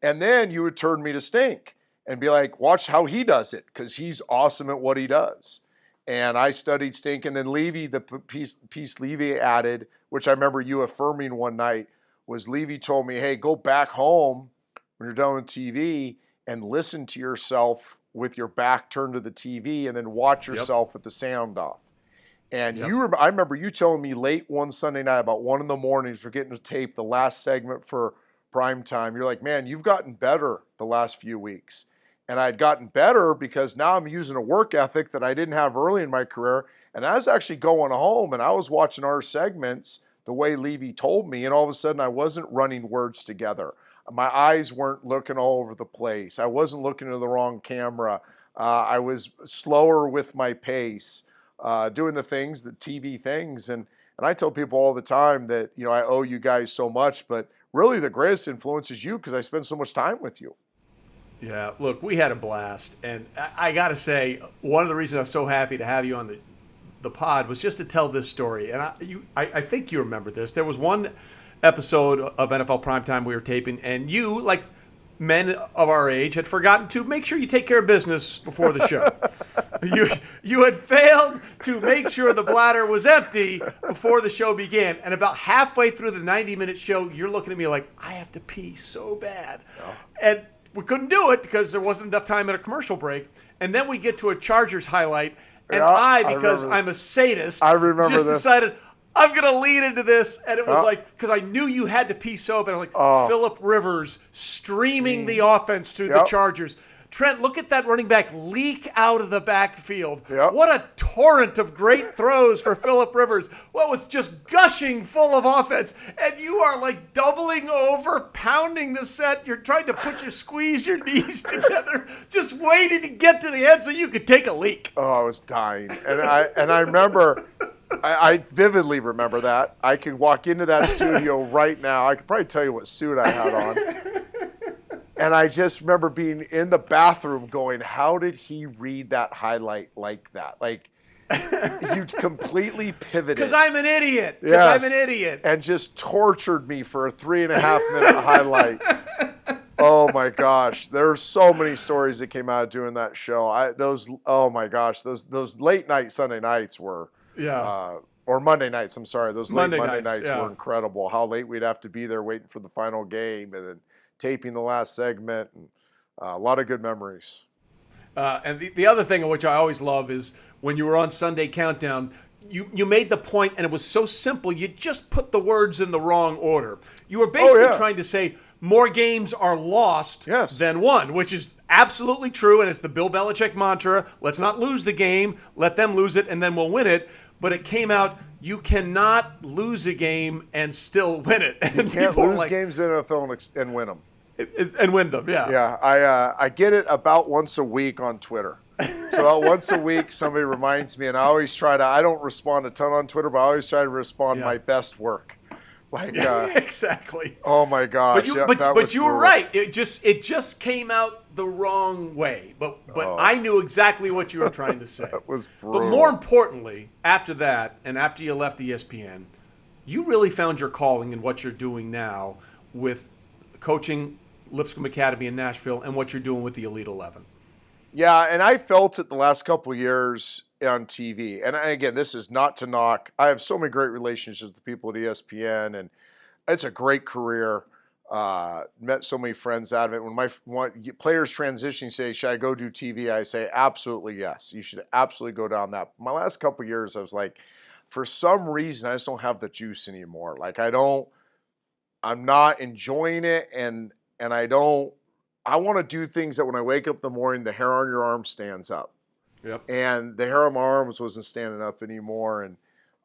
And then you would turn me to Stink and be like, watch how he does it, because he's awesome at what he does. And I studied Stink. And then Levy, the piece Levy added, which I remember you affirming one night, was Levy told me, hey, go back home when you're done with TV and listen to yourself with your back turned to the TV, and then watch yourself with the sound off. And I remember you telling me late one Sunday night, about 1 a.m, we're getting to tape the last segment for prime time. You're like, man, you've gotten better the last few weeks. And I had gotten better because now I'm using a work ethic that I didn't have early in my career. And I was actually going home and I was watching our segments the way Levy told me. And all of a sudden I wasn't running words together. My eyes weren't looking all over the place. I wasn't looking to the wrong camera. I was slower with my pace, doing the things, the TV things. And I tell people all the time that, I owe you guys so much, but really the greatest influence is you because I spend so much time with you. Yeah, look, we had a blast. And I got to say, one of the reasons I was so happy to have you on the pod was just to tell this story. And I think you remember this. There was one episode of NFL Primetime we were taping, and you, like men of our age, had forgotten to make sure you take care of business before the show. You had failed to make sure the bladder was empty before the show began. And about halfway through the 90-minute show, you're looking at me like, I have to pee so bad. Oh. And we couldn't do it because there wasn't enough time at a commercial break. And then we get to a Chargers highlight, and because I'm a sadist, decided I'm going to lead into this. And it was because I knew you had to pee so bad. I'm like, Phillip Rivers streaming the offense to the Chargers. Trent, look at that running back leak out of the backfield. Yep. What a torrent of great throws for Phillip Rivers. What was just gushing full of offense. And you are like doubling over, pounding the set. You're trying to squeeze your knees together, just waiting to get to the end so you could take a leak. Oh, I was dying. And I remember, I vividly remember that. I could walk into that studio right now. I could probably tell you what suit I had on. And I just remember being in the bathroom going, how did he read that highlight like that? Like, you completely pivoted. Because I'm an idiot. And just tortured me for a 3.5-minute highlight. Oh, my gosh. There are so many stories that came out of doing that show. Those late night Sunday nights were, or Monday nights, I'm sorry. Those late Monday nights were incredible. How late we'd have to be there waiting for the final game and then taping the last segment, and a lot of good memories. And the other thing which I always love is when you were on Sunday Countdown, you made the point, and it was so simple, you just put the words in the wrong order. You were basically trying to say more games are lost than won, which is absolutely true, and it's the Bill Belichick mantra, let's not lose the game, let them lose it, and then we'll win it. But it came out, you cannot lose a game and still win it. And you can't lose games in the NFL and win them. And win them, yeah. Yeah, I get it about once a week on Twitter. So once a week, somebody reminds me, and I always I don't respond a ton on Twitter, but I always try to respond my best work. Like exactly. Oh my gosh! But you were right. It just came out the wrong way. But I knew exactly what you were trying to say. That was brutal. But more importantly, after that, and after you left ESPN, you really found your calling in what you're doing now with coaching Lipsomb Academy in Nashville and what you're doing with the Elite 11. Yeah, and I felt it the last couple of years on TV. And again, this is not to knock. I have so many great relationships with the people at ESPN, and it's a great career. Met so many friends out of it. When players transition, say, should I go do TV? I say, absolutely yes. You should absolutely go down that. My last couple of years, I was like, for some reason, I just don't have the juice anymore. Like I'm not enjoying it, and I want to do things that when I wake up in the morning, the hair on your arm stands up. Yep. And the hair on my arms wasn't standing up anymore. And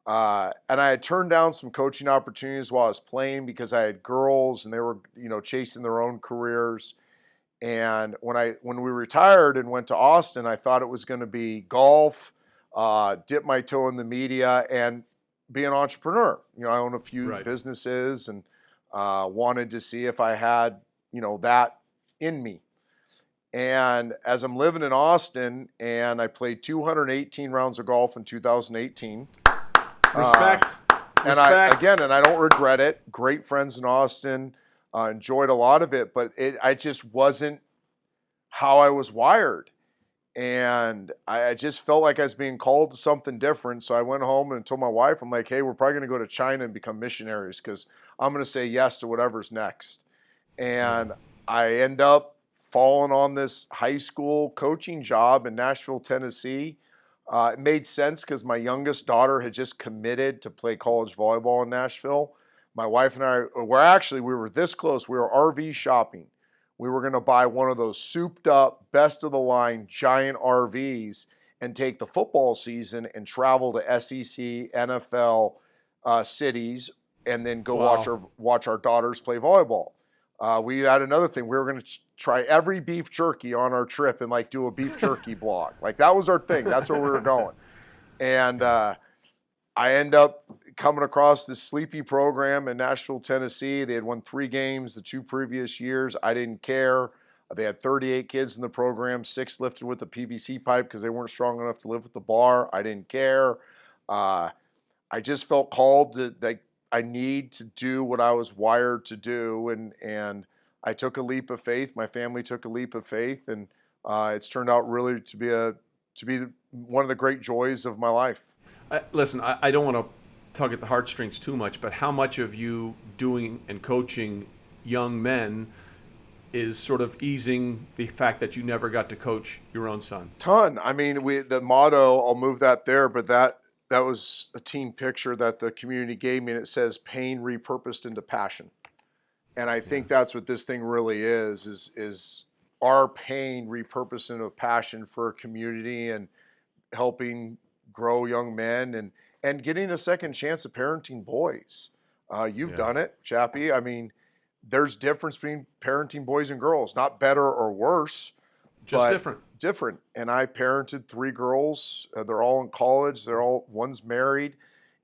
I had turned down some coaching opportunities while I was playing because I had girls and they were, chasing their own careers. And when we retired and went to Austin, I thought it was going to be golf, dip my toe in the media, and be an entrepreneur. I own a few businesses and wanted to see if I had, that in me. And as I'm living in Austin, and I played 218 rounds of golf in 2018. Respect. And I don't regret it. Great friends in Austin. Enjoyed a lot of it, but I just wasn't how I was wired. And I just felt like I was being called to something different. So I went home and told my wife, I'm like, hey, we're probably going to go to China and become missionaries because I'm going to say yes to whatever's next. And I end up falling on this high school coaching job in Nashville, Tennessee. It made sense because my youngest daughter had just committed to play college volleyball in Nashville. My wife and I we were this close. We were RV shopping. We were going to buy one of those souped up, best of the line, giant RVs and take the football season and travel to SEC, NFL cities, and then go watch our daughters play volleyball. We had another thing. We were going to try every beef jerky on our trip and do a beef jerky blog. That was our thing. That's where we were going. And I end up coming across this sleepy program in Nashville, Tennessee. They had won 3 games the 2 previous years. I didn't care. They had 38 kids in the program, 6 lifted with a PVC pipe because they weren't strong enough to lift with the bar. I didn't care. I just felt called that I need to do what I was wired to do, and I took a leap of faith. My family took a leap of faith, and it's turned out really to be one of the great joys of my life. Listen, I don't want to tug at the heartstrings too much, but how much of you doing and coaching young men is sort of easing the fact that you never got to coach your own son? Ton. I mean, the motto, I'll move that there, but that was a team picture that the community gave me, and it says pain repurposed into passion. And I think that's what this thing really is our pain repurposed into passion for a community and helping grow young men and getting a second chance at parenting boys. You've done it, Chappie. I mean, there's difference between parenting boys and girls, not better or worse, just but different. And I parented 3 girls. They're all in college. One's married.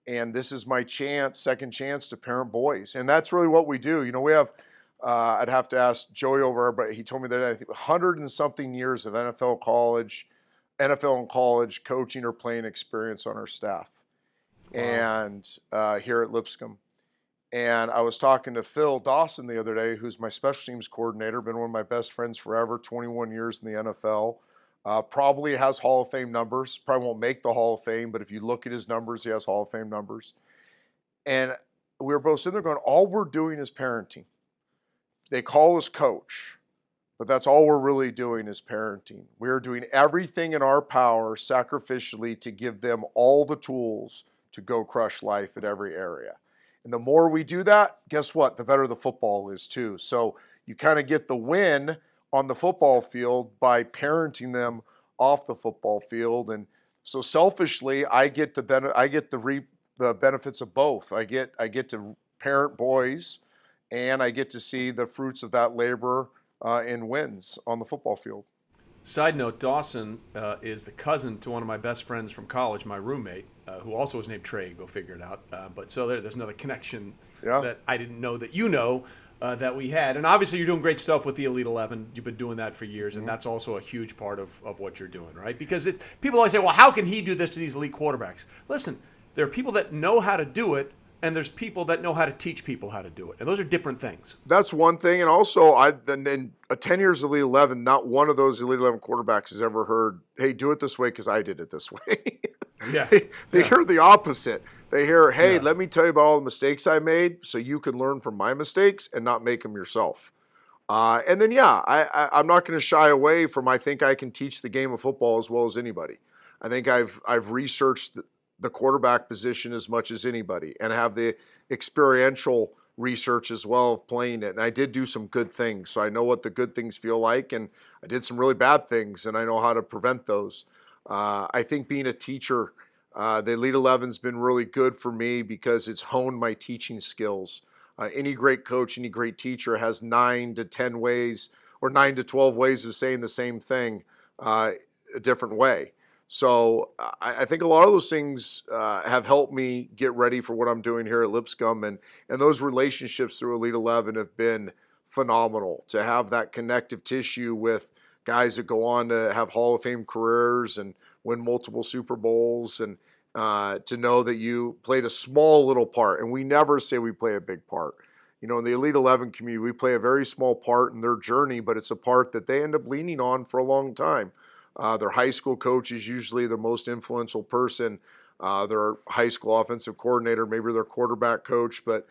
And this is my second chance to parent boys. And that's really what we do. You know, we have, I'd have to ask Joey over, but he told me that I think 100 and something years of NFL and college coaching or playing experience on our staff. Wow. And here at Lipsomb. And I was talking to Phil Dawson the other day, who's my special teams coordinator, been one of my best friends forever, 21 years in the NFL. Probably has Hall of Fame numbers. Probably won't make the Hall of Fame, but if you look at his numbers, he has Hall of Fame numbers. And we were both sitting there going, all we're doing is parenting. They call us coach, but that's all we're really doing is parenting. We are doing everything in our power sacrificially to give them all the tools to go crush life at every area. And the more we do that, guess what? The better the football is too. So you kind of get the win on the football field by parenting them off the football field. And so selfishly, I get the benefits of both. I get to parent boys, and I get to see the fruits of that labor in wins on the football field. Side note, Dawson is the cousin to one of my best friends from college, my roommate, who also was named Trey. Go figure it out. But so there's another connection that I didn't know that that we had. And obviously you're doing great stuff with the Elite 11. You've been doing that for years, and that's also a huge part of what you're doing, right? Because people always say, well, how can he do this to these elite quarterbacks? Listen, there are people that know how to do it, and there's people that know how to teach people how to do it. And those are different things. That's one thing. And also, in 10 years of Elite 11, not one of those Elite 11 quarterbacks has ever heard, hey, do it this way because I did it this way. Yeah. They hear the opposite. They hear, hey, let me tell you about all the mistakes I made so you can learn from my mistakes and not make them yourself. And then, I'm not going to shy away from I think I can teach the game of football as well as anybody. I think I've researched the quarterback position as much as anybody and have the experiential research as well of playing it. And I did do some good things. So I know what the good things feel like, and I did some really bad things, and I know how to prevent those. I think being a teacher, the Elite 11's been really good for me because it's honed my teaching skills. Any great coach, any great teacher has 9 to 10 ways or 9 to 12 ways of saying the same thing a different way. So I think a lot of those things have helped me get ready for what I'm doing here at Lipsomb, and those relationships through Elite 11 have been phenomenal. To have that connective tissue with guys that go on to have Hall of Fame careers and win multiple Super Bowls, and to know that you played a small little part. And we never say we play a big part. You know, in the Elite 11 community, we play a very small part in their journey, but it's a part that they end up leaning on for a long time. Their high school coach is usually the most influential person. Their high school offensive coordinator, maybe their quarterback coach, but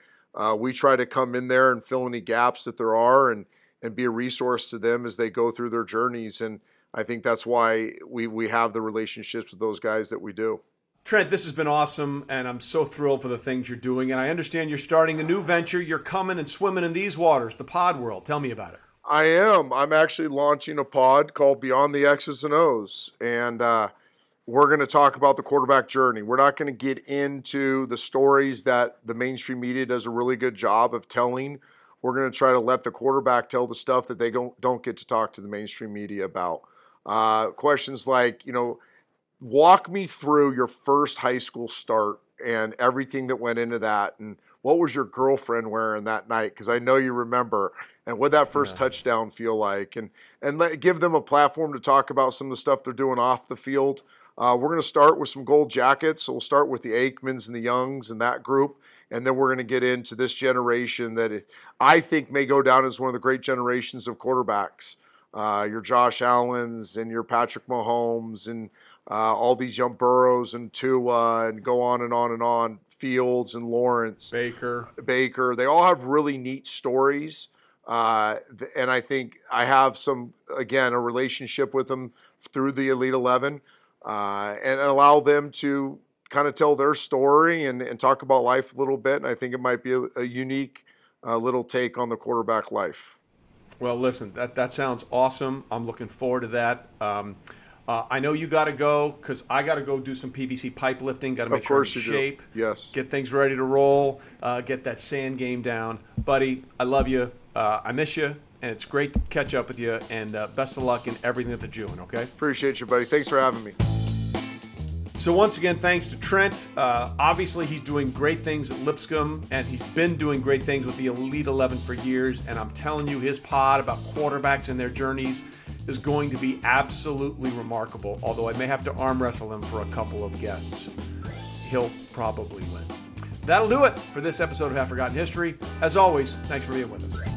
we try to come in there and fill any gaps that there are and be a resource to them as they go through their journeys. And I think that's why we have the relationships with those guys that we do. Trent, this has been awesome, and I'm so thrilled for the things you're doing. And I understand you're starting a new venture. You're coming and swimming in these waters, the pod world. Tell me about it. I am. I'm actually launching a pod called Beyond the X's and O's, and we're going to talk about the quarterback journey. We're not going to get into the stories that the mainstream media does a really good job of telling. We're going to try to let the quarterback tell the stuff that they don't get to talk to the mainstream media about. Questions like, walk me through your first high school start and everything that went into that. And what was your girlfriend wearing that night? Because I know you remember. And what that first touchdown feel like? And give them a platform to talk about some of the stuff they're doing off the field. We're going to start with some gold jackets. So we'll start with the Aikmans and the Youngs and that group. And then we're going to get into this generation that I think may go down as one of the great generations of quarterbacks. Your Josh Allens and your Patrick Mahomes and all these young Burrows and Tua and go on and on and on. Fields and Lawrence. Baker. They all have really neat stories. And I think I have a relationship with them through the Elite 11 and allow them to kind of tell their story and talk about life a little bit. And I think it might be a unique little take on the quarterback life. Well, listen, that sounds awesome. I'm looking forward to that. I know you got to go because I got to go do some PVC pipe lifting. Got to make sure I'm in shape. Yes. Get things ready to roll. Get that sand game down. Buddy, I love you. I miss you. And it's great to catch up with you. And best of luck in everything that you're doing, okay? Appreciate you, buddy. Thanks for having me. So once again, thanks to Trent. Obviously, he's doing great things at Lipsomb, and he's been doing great things with the Elite 11 for years. And I'm telling you, his pod about quarterbacks and their journeys is going to be absolutely remarkable, although I may have to arm wrestle him for a couple of guests. He'll probably win. That'll do it for this episode of Half Forgotten History. As always, thanks for being with us.